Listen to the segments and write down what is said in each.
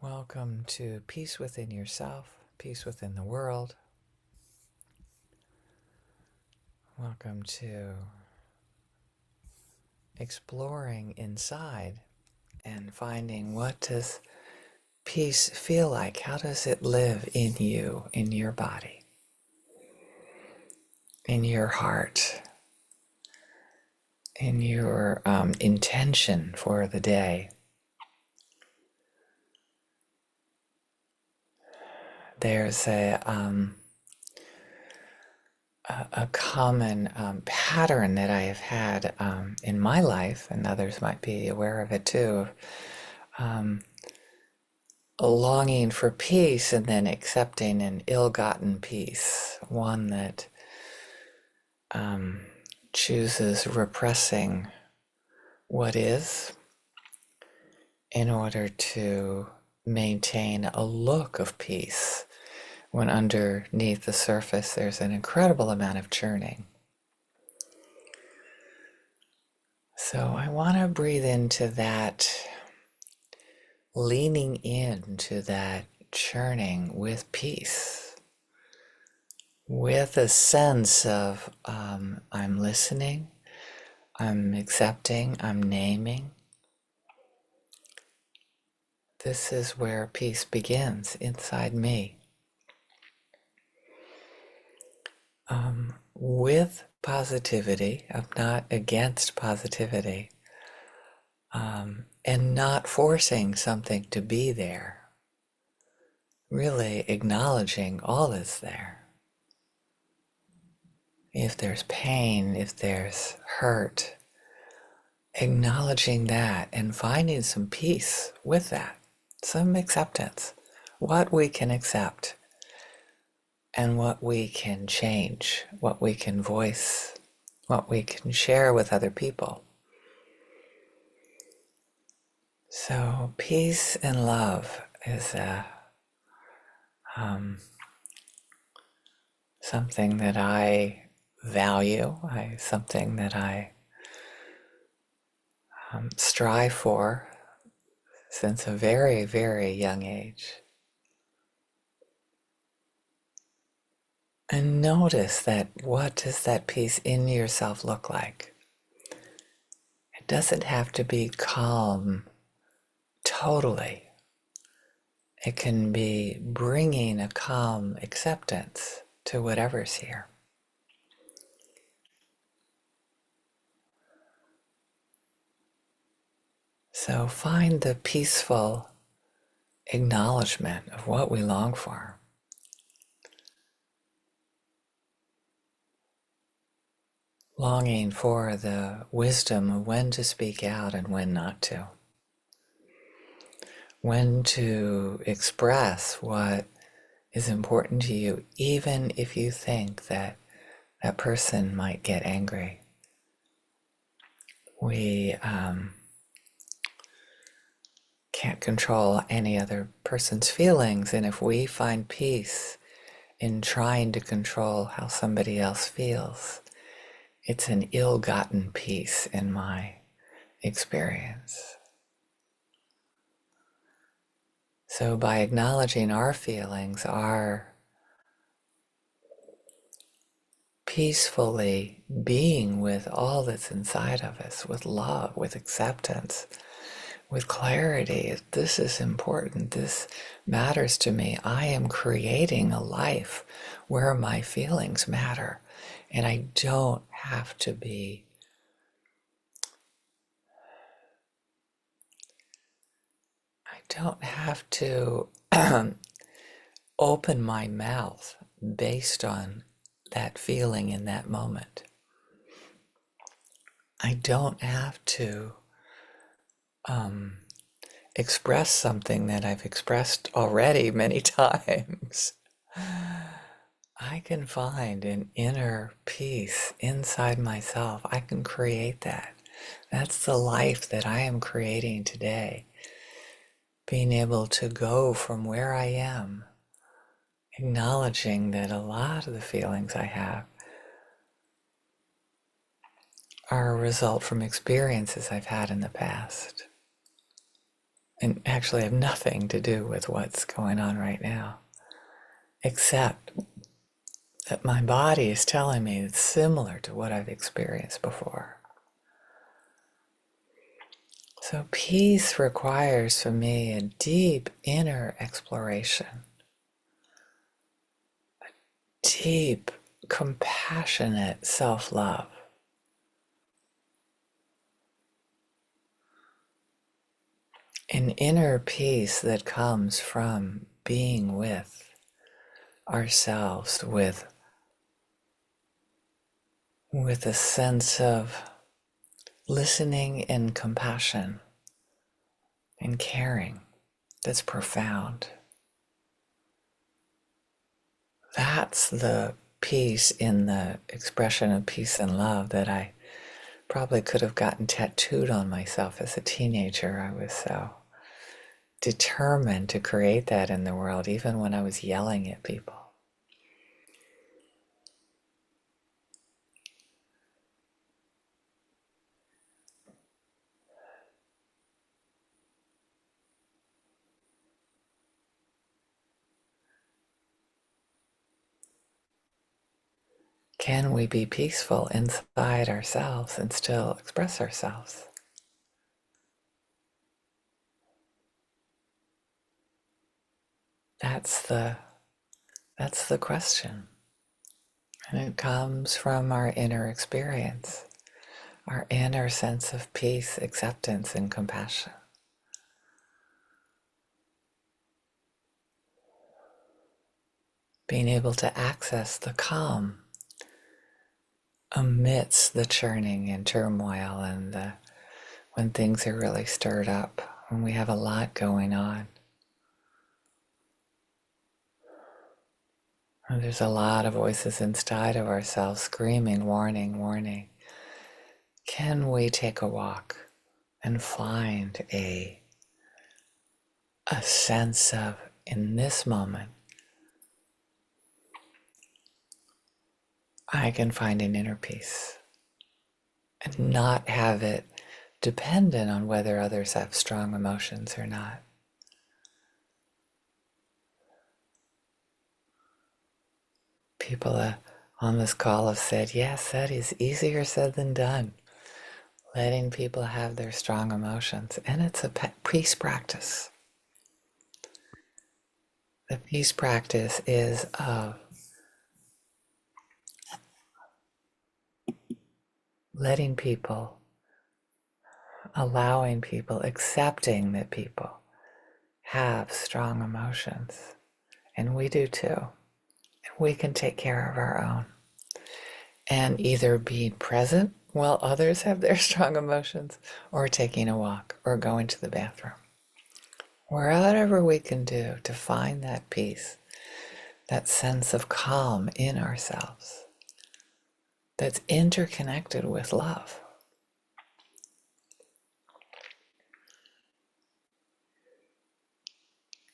Welcome to peace within yourself, peace within the world. Welcome to exploring inside and finding, what does peace feel like? How does it live in you, in your body, in your heart, in your intention for the day? There's a common pattern that I have had in my life, and others might be aware of it too, a longing for peace and then accepting an ill-gotten peace, one that chooses repressing what is in order to maintain a look of peace, when underneath the surface there's an incredible amount of churning. So I want to breathe into that, leaning into that churning with peace, with a sense of I'm listening, I'm accepting, I'm naming. This is where peace begins inside me. With positivity, I'm not against positivity, and not forcing something to be there, really acknowledging all is there. If there's pain, if there's hurt, acknowledging that and finding some peace with that, some acceptance, what we can accept and what we can change, what we can voice, what we can share with other people. So peace and love is something that I value, something that I strive for since a very, very young age. And notice that, what does that peace in yourself look like? It doesn't have to be calm totally. It can be bringing a calm acceptance to whatever's here. So find the peaceful acknowledgement of what we long for. Longing for the wisdom of when to speak out and when not to. When to express what is important to you, even if you think that that person might get angry. We can't control any other person's feelings, and if we find peace in trying to control how somebody else feels, it's an ill-gotten peace in my experience. So by acknowledging our feelings, our peacefully being with all that's inside of us, with love, with acceptance, with clarity, this is important, this matters to me. I am creating a life where my feelings matter, and I don't have to be open my mouth based on that feeling in that moment. I don't have to express something that I've expressed already many times. I can find an inner peace inside myself. I can create that. That's the life that I am creating today. Being able to go from where I am, acknowledging that a lot of the feelings I have are a result from experiences I've had in the past. and actually have nothing to do with what's going on right now, except that my body is telling me it's similar to what I've experienced before. So peace requires for me a deep inner exploration, deep, compassionate self-love. An inner peace that comes from being with ourselves, with a sense of listening and compassion and caring that's profound. That's the peace in the expression of peace and love that I probably could have gotten tattooed on myself as a teenager. I was so determined to create that in the world, even when I was yelling at people. Can we be peaceful inside ourselves and still express ourselves? That's the question. And it comes from our inner experience, our inner sense of peace, acceptance, and compassion. Being able to access the calm amidst the churning and turmoil and when things are really stirred up, when we have a lot going on. And there's a lot of voices inside of ourselves screaming, warning, warning. Can we take a walk and find a sense of, in this moment, I can find an inner peace and not have it dependent on whether others have strong emotions or not. People on this call have said, yes, that is easier said than done. Letting people have their strong emotions. And it's a peace practice. The peace practice is of letting people, allowing people, accepting that people have strong emotions. And we do too. And we can take care of our own. And either being present while others have their strong emotions, or taking a walk, or going to the bathroom. Whatever we can do to find that peace, that sense of calm in ourselves that's interconnected with love.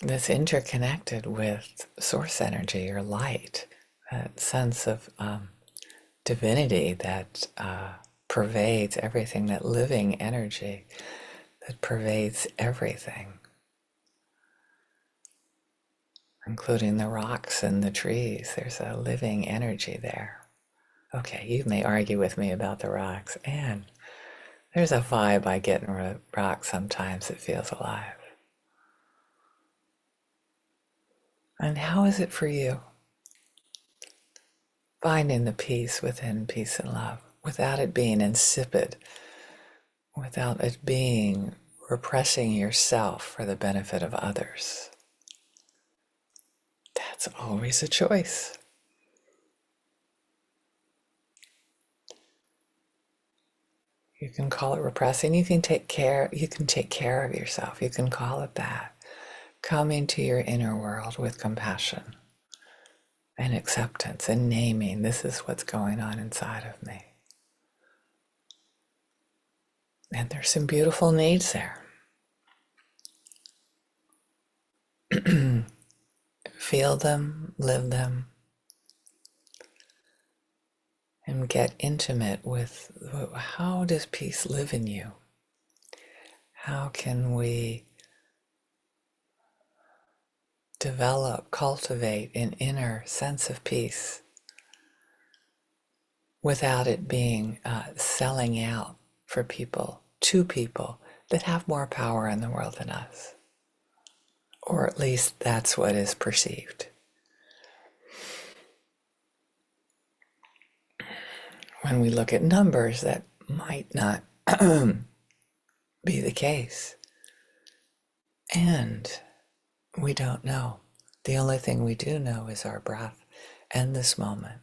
That's interconnected with source energy or light, that sense of divinity that pervades everything, that living energy that pervades everything, including the rocks and the trees. There's a living energy there. Okay, you may argue with me about the rocks, and there's a vibe I get in rocks sometimes that feels alive. And how is it for you? Finding the peace within peace and love, without it being insipid, without it being repressing yourself for the benefit of others. That's always a choice. You can call it repressing. You can take care of yourself. You can call it that. Coming to your inner world with compassion and acceptance and naming, this is what's going on inside of me. And there's some beautiful needs there. Feel them, live them, and get intimate with how does peace live in you? How can we develop, cultivate an inner sense of peace without it being selling out for people, to people that have more power in the world than us. Or at least that's what is perceived. When we look at numbers, that might not be the case. And we don't know. The only thing we do know is our breath and this moment,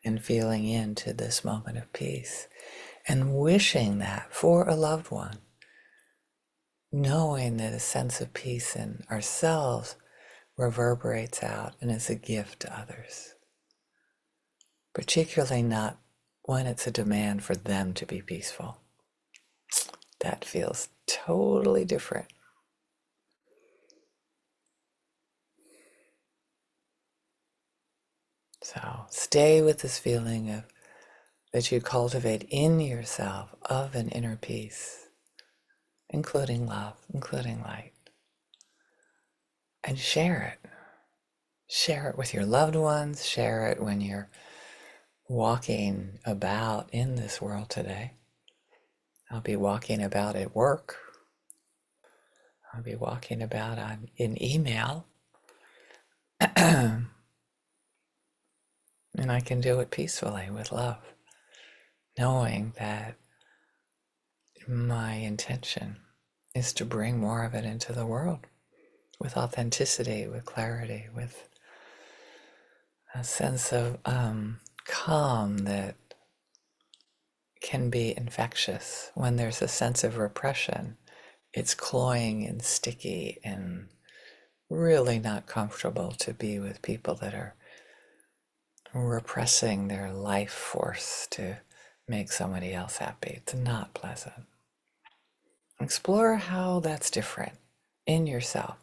and feeling into this moment of peace and wishing that for a loved one, knowing that a sense of peace in ourselves reverberates out and is a gift to others, particularly not when it's a demand for them to be peaceful. That feels totally different. So stay with this feeling of that you cultivate in yourself of an inner peace, including love, including light, and share it. Share it with your loved ones, share it when you're walking about in this world today. I'll be walking about at work. I'll be walking about in email. And I can do it peacefully with love, knowing that my intention is to bring more of it into the world with authenticity, with clarity, with a sense of calm that can be infectious. When there's a sense of repression, it's cloying and sticky and really not comfortable to be with people that are repressing their life force to make somebody else happy. It's not pleasant. Explore how that's different in yourself.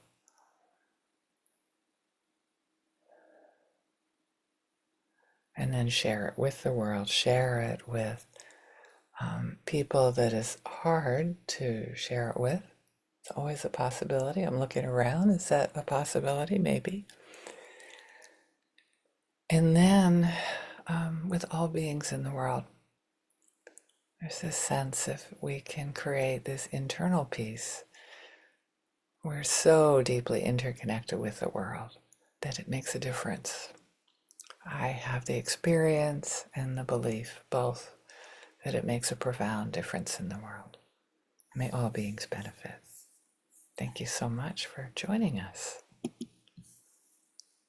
And then share it with the world, share it with people that is hard to share it with. It's always a possibility. I'm looking around. Is that a possibility? Maybe. And then with all beings in the world, there's this sense if we can create this internal peace, we're so deeply interconnected with the world that it makes a difference. I have the experience and the belief, both, that it makes a profound difference in the world. May all beings benefit. Thank you so much for joining us.